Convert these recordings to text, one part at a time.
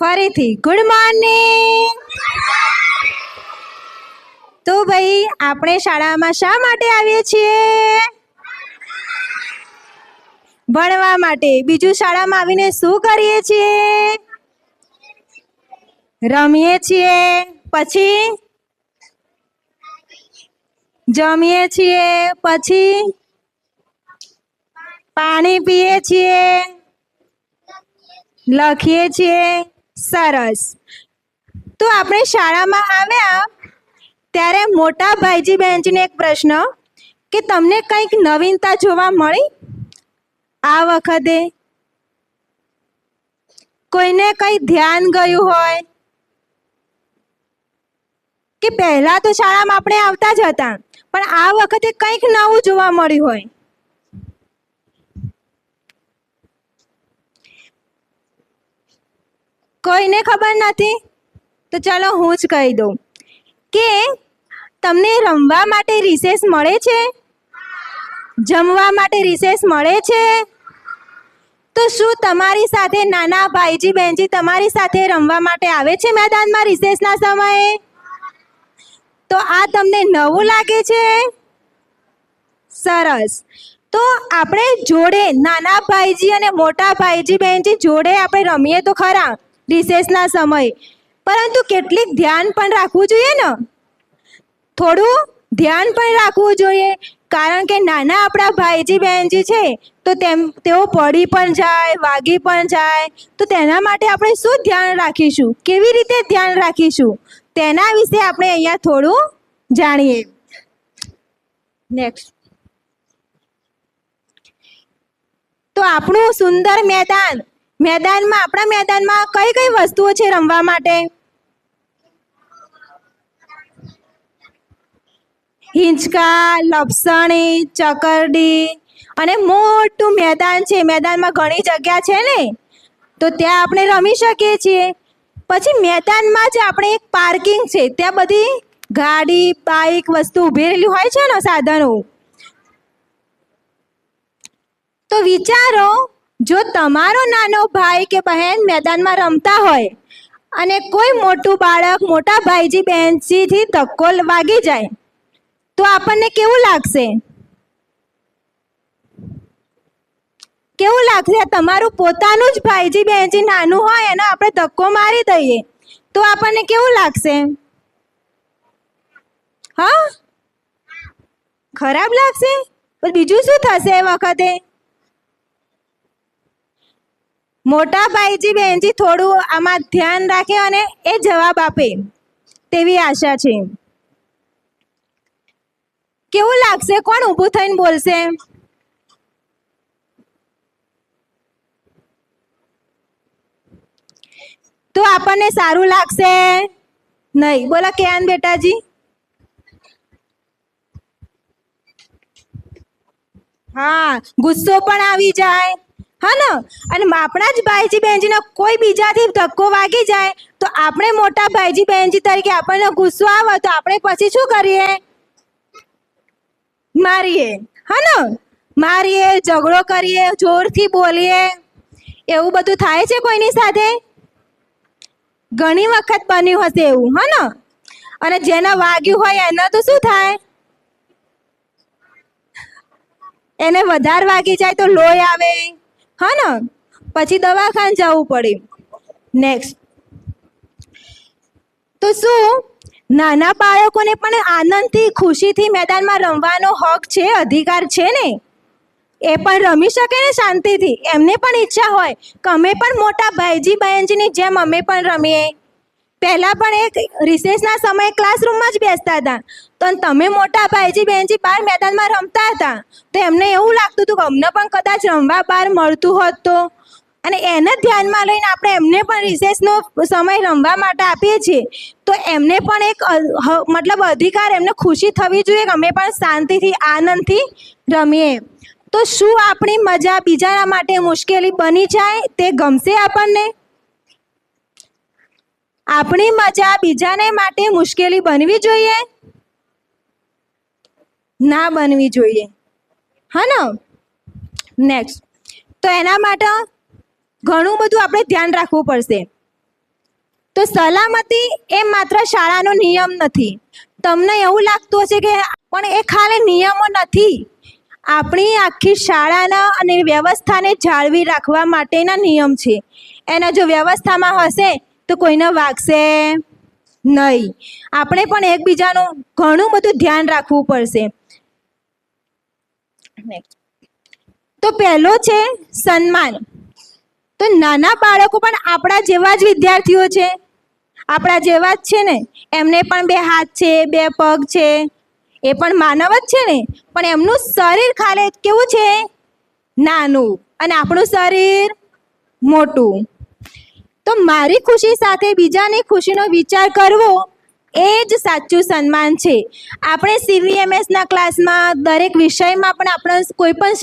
ફરીથી good morning. તો ભાઈ આપણે શાળામાં શા માટે આવીએ છીએ? ભણવા માટે. બીજું શાળામાં આવીને શું કરીએ છીએ? રમીએ છીએ. પછી જમીએ છીએ. પછી પાણી પીએ છીએ. લખીએ છીએ. સરસ. તો આપણે શાળામાં આવ્યા ત્યારે મોટા ભાઈજી બહેનજીને એક પ્રશ્ન કે તમને કંઈક નવીનતા જોવા મળી આ વખતે? કોઈને કંઈ ધ્યાન ગયું હોય કે પહેલા તો શાળામાં આપણે આવતા જ હતા પણ આ વખતે કંઈક નવું જોવા મળ્યું હોય? કોઈને ખબર નથી? તો ચાલો હું જ કહી દઉં કે તમને રમવા માટે રિસેસ મળે છે? જમવા માટે રિસેસ મળે છે? તો શું તમારી સાથે નાના ભાઈજી બહેનજી તમારી સાથે રમવા માટે આવે છે મેદાનમાં રિસેસના સમયે? તો આ તમને નવું લાગે છે? સરસ. તો આપણે જોડે નાના ભાઈજી અને મોટા ભાઈજી બહેનજી જોડે આપણે રમીએ તો ખરા રિસેસના સમયે, પરંતુ કેટલીક ધ્યાન પણ રાખવું જોઈએ ને. થોડું ધ્યાન પણ રાખવું જોઈએ કારણ કે નાના આપણા ભાઈજી બહેનજી છે તો તેઓ પડી પણ જાય, વાગી પણ જાય. તો તેના માટે આપણે શું ધ્યાન રાખીશું, કેવી રીતે ધ્યાન રાખીશું તેના વિશે આપણે અહીંયા થોડું જાણીએ. નેક્સ્ટ. તો આપણું સુંદર મેદાનમાં આપણા મેદાનમાં કઈ કઈ વસ્તુઓ છે રમવા માટે? હિંચકા, લપસણી, ચકરડી અને મોટું મેદાન છે. મેદાનમાં ઘણી જગ્યા છે ને, તો ત્યાં આપણે રમી શકીએ છીએ. પછી મેદાનમાં જ આપણે એક પાર્કિંગ છે, ત્યાં બધી ગાડી, બાઇક વસ્તુ ઊભી રહેલી હોય છે ને, સાધનો. તો વિચારો, જો તમારો નાનો ભાઈ કે બહેન મેદાનમાં રમતા હોય અને કોઈ મોટું બાળક મોટા ભાઈજી બહેનજીથી ધક્કો વાગી જાય તો આપણને કેવું લાગશે? કેવું લાગશે? તમારું પોતાનું જ ભાઈજી બહેનજી નાનું હોય અને આપણે ધક્કો મારી દઈએ તો આપણને કેવું લાગશે? હા, ખરાબ લાગશે. બીજું શું થશે એ વખતે? મોટા ભાઈજી બહેનજી થોડું આમાં ધ્યાન રાખે અને એ જવાબ આપે તેવી આશા છે. કેવું લાગશે? કોણ ઊભું થઈને બોલશે? તો આપણને સારું લાગશે નહીં. બોલો કેન બેટાજી. હા, ગુસ્સો પણ આવી જાય. હા ને? અને આપણા જ ભાઈજી બહેનજીને કોઈ બીજાથી ધક્કો વાગી જાય તો આપણે મોટા ભાઈજી બહેનજી તરીકે આપણને ગુસ્સો આવે તો આપણે પછી શું કરીએ? મારીએ. હા ને? મારીએ, ઝઘડો કરીએ, જોરથી બોલીએ. એવું બધું થાય છે કોઈની સાથે? ઘણી વખત બન્યું હશે એવું. હા ને? અને જેને વાગ્યું હોય એને તો શું થાય? એને વધારે વાગી જાય તો લોહી આવે. હા ને? પછી દવાખાને જવું પડે. નેક્સ્ટ. તો શું નાના બાળકોને પણ આનંદથી, ખુશીથી મેદાનમાં રમવાનો હક છે, અધિકાર છે ને? એ પણ રમી શકે ને શાંતિથી. એમને પણ ઈચ્છા હોય કે અમે પણ મોટા ભાઈજી બહેનજીની જેમ અમે પણ રમીએ. પહેલા પણ એક રિસેસના સમયે ક્લાસરૂમમાં જ બેસતા હતા તો તમે મોટા ભાઈજી બહેનજી બહાર મેદાનમાં રમતા હતા તો એમને એવું લાગતું હતું કે અમને પણ કદાચ રમવા બહાર મળતું હોત તો. અને એને ધ્યાનમાં લઈને આપણે એમને પણ રિસેસનો સમય રમવા માટે આપીએ છીએ તો એમને પણ એક મતલબ અધિકાર, એમને ખુશી થવી જોઈએ કે અમે પણ શાંતિથી, આનંદથી રમીએ. તો શું આપણી મજા બીજાના માટે મુશ્કેલી બની જાય તે ગમશે આપણને? આપણી મજા બીજાને માટે મુશ્કેલી બનવી જોઈએ? ના બનવી જોઈએ. હા ને? નેક્સ્ટ. તો એના માટે ઘણું બધું આપણે ધ્યાન રાખવું પડશે. તો સલામતી એ માત્ર શાળાનો નિયમ નથી. તમને એવું લાગતું હશે કે પણ એ ખાલી નિયમો નથી, આપણી આખી શાળાના અને વ્યવસ્થાને જાળવી રાખવા માટેના નિયમ છે. એના જો વ્યવસ્થામાં હશે તો કોઈને વાગશે નહીં. આપણે પણ એકબીજાનું ઘણું બધું ધ્યાન રાખવું પડશે. તો પહેલો છે સન્માન. તો નાના બાળકો પણ આપણા જેવા જ વિદ્યાર્થીઓ છે, આપણા જેવા જ છે ને. એમને પણ 2 હાથ છે, 2 પગ છે, એ પણ માનવ જ છે ને. પણ એમનું શરીર ખાલી કેવું છે? નાનું, અને આપણું શરીર મોટું. તો મારી ખુશી સાથે બીજાની ખુશીનો વિચાર કરવો એ જ સાચું સન્માન છે. આપણે CVMSના ક્લાસમાં દરેક વિષયમાં પણ આપણે કોઈ પણ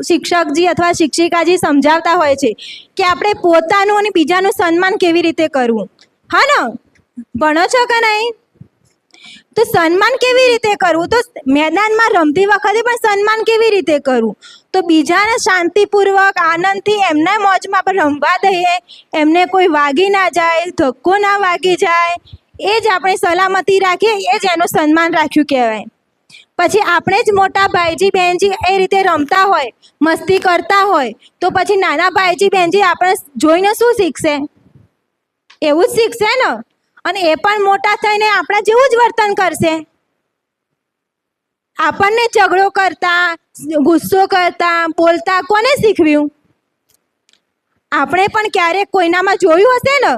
શિક્ષકજી અથવા શિક્ષિકાજી સમજાવતા હોય છે કે આપણે પોતાનું અને બીજાનું સન્માન કેવી રીતે કરવું. હા ને, ભણો છો કે નહીં? તો સન્માન કેવી રીતે કરવું? તો મેદાનમાં રમતી વખતે પણ સન્માન કેવી રીતે કરવું? તો બીજાને શાંતિપૂર્વક આનંદથી એમના મોજમાં પણ રમવા દઈએ, એમને કોઈ વાગી ના જાય, ધક્કો ના વાગી જાય, એ જ આપણે સલામતી રાખીએ, એ જ એનું સન્માન રાખ્યું કહેવાય. પછી આપણે જ મોટા ભાઈજી બહેનજી એ રીતે રમતા હોય, મસ્તી કરતા હોય, તો પછી નાના ભાઈજી બહેનજી આપણે જોઈને શું શીખશે? એવું જ શીખશે ને. અને એ પણ મોટા થઈને આપણા જેવું જ વર્તન કરશે. આપણને ઝઘડો કરતા, ગુસ્સો કરતા, બોલતા કોને શીખવ્યું? આપણે પણ ક્યારેક કોઈનામાં જોયું હશે ને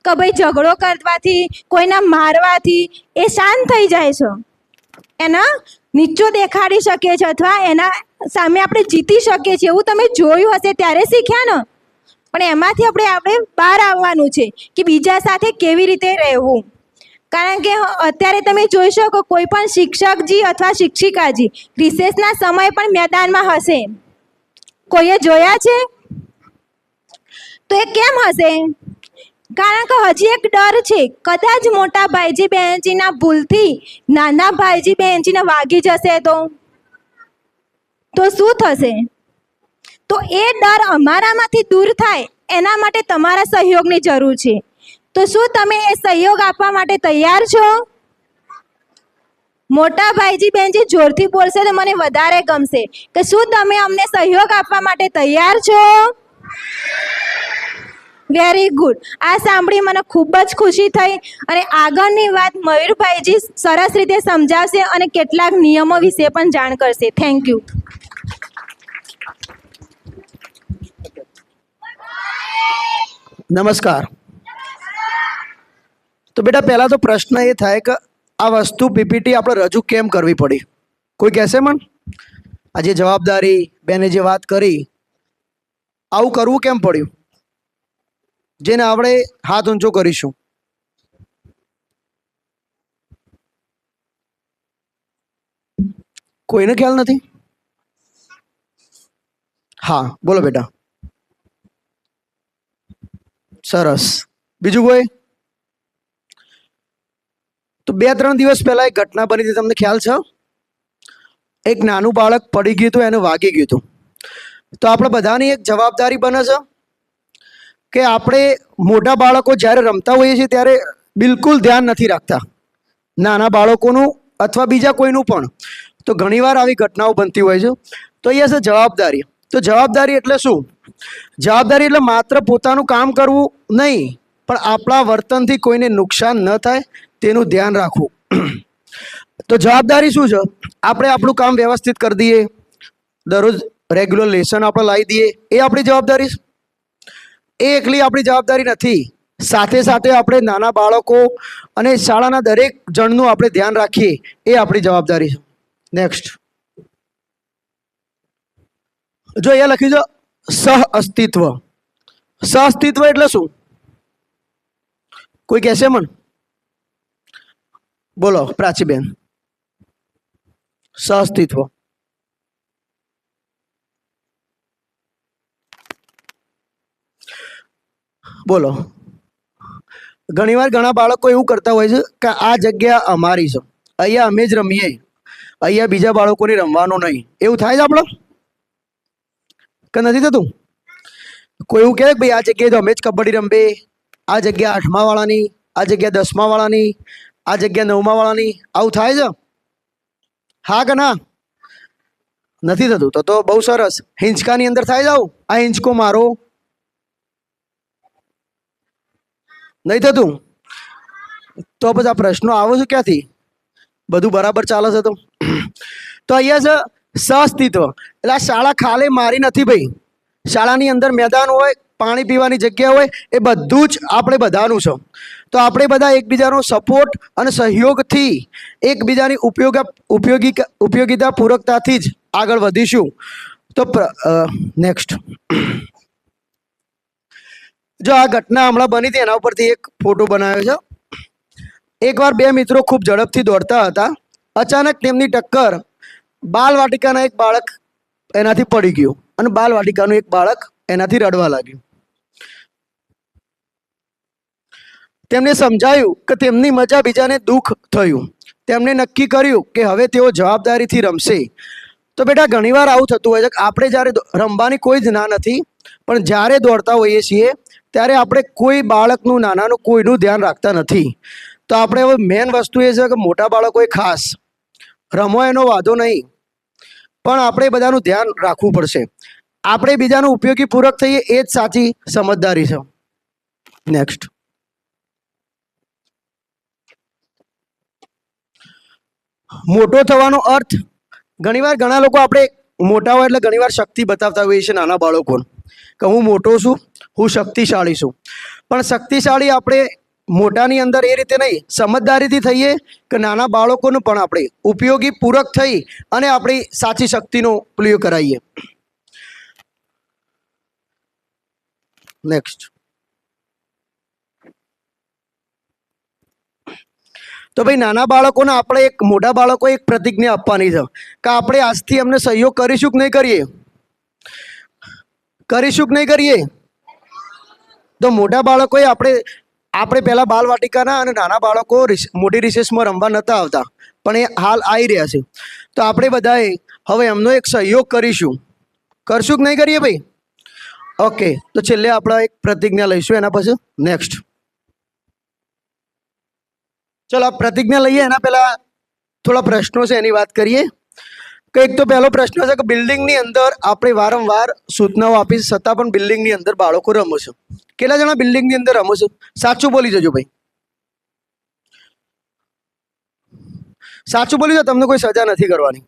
કે ભાઈ ઝઘડો કરવાથી, કોઈના મારવાથી એ શાંત થઈ જાય છે, એના નીચો દેખાડી શકે છે, અથવા એના સામે આપણે જીતી શકીએ છીએ. એવું તમે જોયું હશે, ત્યારે શીખ્યા ને. પણ એમાંથી આપણે બહાર આવવાનું છે કે બીજા સાથે કેવી રીતે રહેવું. કારણ કે અત્યારે તમે જોઈ શકો કોઈ પણ શિક્ષકજી અથવા શિક્ષિકાજી રિસેસના સમય પણ મેદાનમાં હશે. કોઈએ જોયા છે? તો એ કેમ હશે? કારણ કે હજી એક ડર છે, કદાચ મોટા ભાઈજી બહેનજીના ભૂલથી નાના ભાઈજી બહેનજીને વાગી જશે તો શું થશે? તો એ ડર અમારામાંથી દૂર થાય એના માટે તમારા સહયોગની જરૂર છે. તો શું તમે એ સહયોગ આપવા માટે તૈયાર છો? મોટા ભાઈજી બહેનજી જોરથી બોલશે તો મને વધારે ગમશે કે શું તમે અમને સહયોગ આપવા માટે તૈયાર છો? Very good. આ સાંભળી મને ખૂબ જ ખુશી થઈ. અને આગળની વાત મયુરભાઈજી સરસ રીતે સમજાવશે અને કેટલાક નિયમો વિશે પણ જાણ કરશે. Thank you. નમસ્કાર. તો બેટા પહેલા તો પ્રશ્ન એ થાય કે આ વસ્તુ પીપીટી આપણે રજૂ કેમ કરવી પડી? કોઈ કહેશે મન? આ જે જવાબદારી બેને જે વાત કરી, આવું કરવું કેમ પડ્યું? જેને આપણે હાથ ઊંચો કરીશું. કોઈને ખ્યાલ નથી? હા બોલો બેટા. સરસ. બીજું કોઈ? તો 2-3 દિવસ પહેલા એક ઘટના બની હતી, તમને ખ્યાલ છે? એક નાનું બાળક પડી ગયું હતું, એને વાગી ગયું હતું. તો આપણે બધાની એક જવાબદારી બને છે કે આપણે મોટા બાળકો જ્યારે રમતા હોઈએ છીએ ત્યારે બિલકુલ ધ્યાન નથી રાખતા, નાના બાળકોનું અથવા બીજા કોઈનું પણ. તો ઘણીવાર આવી ઘટનાઓ બનતી હોય છે. તો અહીંયા છે જવાબદારી. તો જવાબદારી એટલે શું? જવાબદારી એટલે માત્ર પોતાનું કામ કરવું નહીં, પણ આપણા વર્તનથી કોઈને નુકસાન ન થાય તેનું ધ્યાન રાખવું. તો જવાબદારી શું છે? આપણે આપણું કામ વ્યવસ્થિત કરી દઈએ, દરરોજ રેગ્યુલર લેસન આપણે લાવી દઈએ, એ આપણી જવાબદારી છે. એ એકલી આપણી જવાબદારી નથી, સાથે સાથે આપણે નાના બાળકો અને શાળાના દરેક જણનું આપણે ધ્યાન રાખીએ, એ આપણી જવાબદારી છે. નેક્સ્ટ જો અહીંયા લખ્યું છે સહ-અસ્તિત્વ. સહ-અસ્તિત્વ એટલે શું? કોઈ કહેશે મન? બોલો પ્રાચીબેન. સહ-અસ્તિત્વ બોલો. ઘણીવાર ઘણા બાળકો એવું કરતા હોય છે કે આ જગ્યા અમારી છે, અહીંયા અમે જ રમીએ, અહીંયા બીજા બાળકોને રમવાનું નહીં. એવું થાય છે આપણે કે નથી થતું? કોઈ એવું કહે કે ભાઈ આ જગ્યાએ તો અમે જ કબડ્ડી રમીએ, આ જગ્યા 8મા વાળાની, આ જગ્યા 10મા વાળાની, આ જગ્યા 9મા વાળાની, આવું થાય છે? હા કે ના? નથી થતું? તો બહુ સરસ. હિંચકાની અંદર થાય જાવ. આ હિંચકો મારો નહીં થતું? તો પછી આ પ્રશ્નો આવે છે ક્યાંથી? બધું બરાબર ચાલે છે તો અહીંયા છે સહઅસ્તિત્વ. એટલે આ શાળા ખાલી મારી નથી ભાઈ. શાળાની અંદર મેદાન હોય, પાણી પીવાની જગ્યા હોય, એ બધું જ આપણે બધાનું છે. તો આપણે બધા એકબીજાનો સપોર્ટ અને સહયોગથી એકબીજાની ઉપયોગિતા પૂરકતાથી જ આગળ વધીશું. તો નેક્સ્ટ, જો આ ઘટના હમણાં બની હતી એના ઉપરથી એક ફોટો બનાવ્યો છે. એકવાર બે મિત્રો ખૂબ ઝડપથી દોડતા હતા. અચાનક તેમની ટક્કર બાલવાટિકાના એક બાળક એનાથી પડી ગયું અને બાલવાટિકાનું એક બાળક એનાથી રડવા લાગ્યું. તેમને સમજાયું કે તેમની મજા બીજાને દુઃખ થયું. તેમણે નક્કી કર્યું કે હવે તેઓ જવાબદારીથી રમશે. તો બેટા ઘણીવાર આવું થતું હોય છે કે આપણે જ્યારે રમવાની કોઈ જ ના નથી, પણ જ્યારે દોડતા હોઈએ છીએ ત્યારે આપણે કોઈ બાળકનું, નાનાનું કોઈનું ધ્યાન રાખતા નથી. તો આપણે હવે મેન વસ્તુ એ છે કે મોટા બાળકોએ ખાસ રમો એનો વાંધો નહીં, પણ આપણે બધાનું ધ્યાન રાખવું પડશે. આપણે બીજાનું ઉપયોગી પૂરક થઈએ એ જ સાચી સમજદારી છે. નેક્સ્ટ, મોટો થવાનો અર્થ. ઘણીવાર ઘણા લોકો આપણે મોટા હોય એટલે ઘણીવાર શક્તિ બતાવતા હોઈએ છીએ નાના બાળકોને કે હું મોટો છું, હું શક્તિશાળી છું. પણ શક્તિશાળી આપણે મોટાની અંદર એ રીતે નહીં, સમજદારીથી થઈએ કે નાના બાળકોનું પણ આપણે ઉપયોગી પૂરક થઈ અને આપણી સાચી શક્તિનો પ્રયોગ કરાવીએ. નેક્સ્ટ, તો ભાઈ નાના બાળકોને આપણે એક મોટા બાળકો એક પ્રતિજ્ઞા આપવાની છે કે આપણે આજથી એમને સહયોગ કરીશું કે નહીં કરીએ? કરીશું કે નહીં કરીએ? તો મોટા બાળકોએ આપણે પહેલાં બાલવાટિકાના અને નાના બાળકો મોટી રિસેસમાં રમવા નહોતા આવતા, પણ એ હાલ આવી રહ્યા છે. તો આપણે બધાએ હવે એમનો એક સહયોગ કરીશું. કરશું કે નહીં કરીએ ભાઈ? ઓકે, તો છેલ્લે આપણે એક પ્રતિજ્ઞા લઈશું એના પછી. નેક્સ્ટ, ચલો આ પ્રતિજ્ઞા લઈએ એના પહેલાં થોડા પ્રશ્નો છે એની વાત કરીએ. કે એક તો પહેલો પ્રશ્ન છે કે બિલ્ડિંગની અંદર આપણે વારંવાર સૂચનાઓ આપી છતાં પણ બિલ્ડિંગની અંદર બાળકો રમે છે. કેટલા જણા બિલ્ડિંગની અંદર રમે છે? સાચું બોલી જજો ભાઈ. સાચું બોલી જાઓ, તમને કોઈ સજા નથી કરવાની.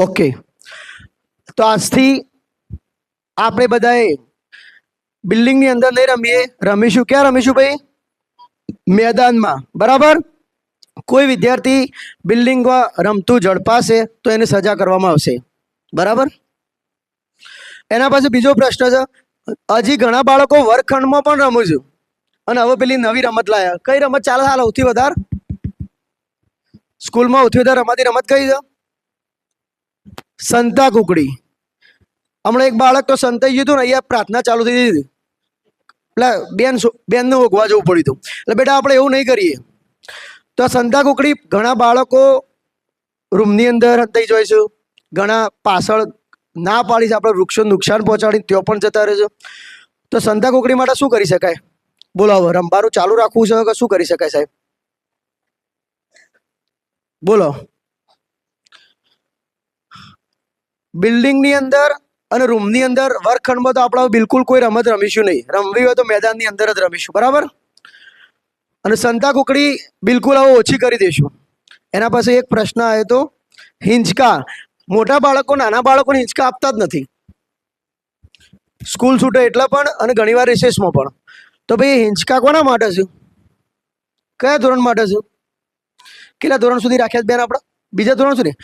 ઓકે, તો આજથી આપણે બધાએ બિલ્ડિંગની અંદર નહીં રમીએ, રમીશું ક્યાં રમીશું ભાઈ? મેદાનમાં. બરાબર? કોઈ વિદ્યાર્થી બિલ્ડિંગમાં રમતું ઝડપાશે તો એને સજા કરવામાં આવશે. બરાબર? એના પછી બીજો પ્રશ્ન છે, હજી ઘણા બાળકો વર્ગખંડમાં પણ રમે છે અને હવે પેલી નવી રમત લાયા. કઈ રમત ચાલે હાલ સૌથી વધારે? સ્કૂલમાં સૌથી વધારે રમાતી રમત કઈ છે? સંતા કુકડી. હમણાં એક બાળક તો સંતાઈ ગયું હતું ને, અહીંયા પ્રાર્થના ચાલુ થઈ હતી, એટલે બેનને ઓગવા જવું પડ્યું હતું. એટલે બેટા આપણે એવું નહીં કરીએ. તો સંતા કુકડી ઘણા બાળકો રૂમની અંદર થઈ જાય છે, ઘણા પાછળ ના પાડીશ આપણે વૃક્ષોને નુકસાન પહોંચાડીને ત્યાં પણ જતા રહે છે. તો સંતા કુકડી માટે શું કરી શકાય? બોલો, હવે રમવાનું ચાલુ રાખવું છે કે શું કરી શકાય સાહેબ? બોલો. બિલ્ડિંગની અંદર અને રૂમની અંદર વર્ગખંડમાં તો આપણે બિલકુલ કોઈ રમત રમીશું નહીં. રમવી હોય તો મેદાનની અંદર જ રમીશું. બરાબર? અને સંતા કુકડી બિલકુલ હવે ઓછી કરી દઈશું. એના પછી એક પ્રશ્ન આવ્યો તો હિંચકા. મોટા બાળકો નાના બાળકોને હિંચકા આપતા જ નથી. સ્કૂલ છૂટે એટલે પણ અને ઘણીવાર રિસેસમાં પણ. તો ભાઈ હિંચકા કોના માટે છે? કયા ધોરણ માટે છે? કેટલા ધોરણ સુધી રાખ્યા બેન આપણે? બીજા ધોરણ સુધી.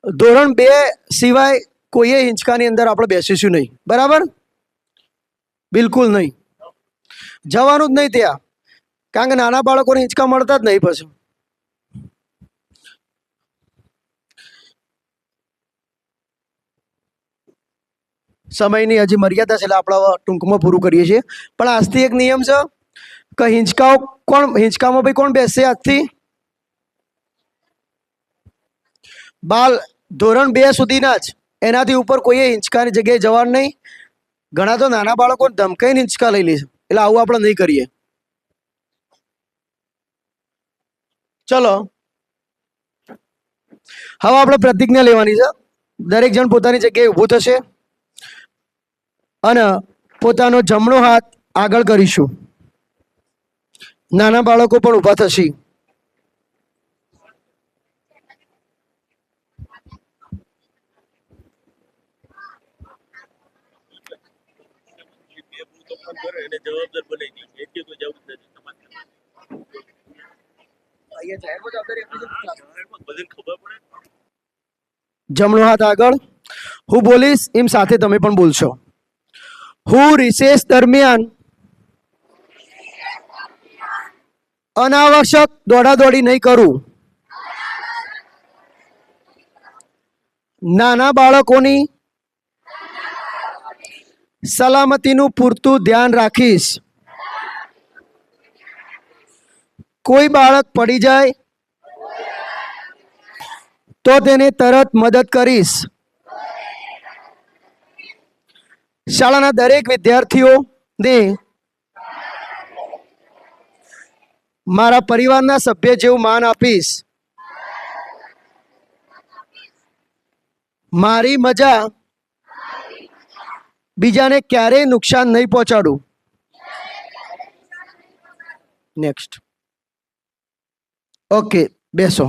ધોરણ 2 સિવાય કોઈએ હિંચકાની અંદર આપણે બેસીશું નહીં. બરાબર? બિલકુલ નહીં. જવાનું જ નહીં ત્યાં, કારણ કે નાના બાળકોને હિંચકા મળતા જ નહીં. પછી સમયની હજી મર્યાદા છે એટલે આપણે ટૂંકમાં પૂરું કરીએ છીએ. પણ આજથી એક નિયમ છે કે હિંચકામાં ભાઈ કોણ બેસશે આજથી? બાલ ધોરણ 2 સુધીના જ, એનાથી ઉપર કોઈએ હિંચકાની જગ્યાએ જવાનું નહીં. ઘણા તો નાના બાળકોને ધમકાઈને હિંચકા લઈ લે છે, એટલે આવું આપણે નહીં કરીએ. ચલો હવે આપણે પ્રતિજ્ઞા લેવાની છે. દરેક જણ પોતાની જગ્યાએ ઊભું થશે અને પોતાનો જમણો હાથ આગળ કરીશું. નાના બાળકો પણ ઊભા થશે. જમણો હાથ આગળ. હું બોલીશ એમ સાથે તમે પણ બોલશો. હું રિસેસ દરમિયાન અનાવશ્યક દોડાદોડી નહીં કરું. નાના બાળકોની સલામતીનું પૂરતું ધ્યાન રાખીશ. કોઈ બાળક પડી જાય તો તેને તરત મદદ કરીશ. શાળાના દરેક વિદ્યાર્થીઓને મારા પરિવારના સભ્ય જેવું માન આપીશ. મારી મજા બીજાને ક્યારેય નુકસાન નહીં પહોંચાડું. નેક્સ્ટ. ઓકે, બેસો.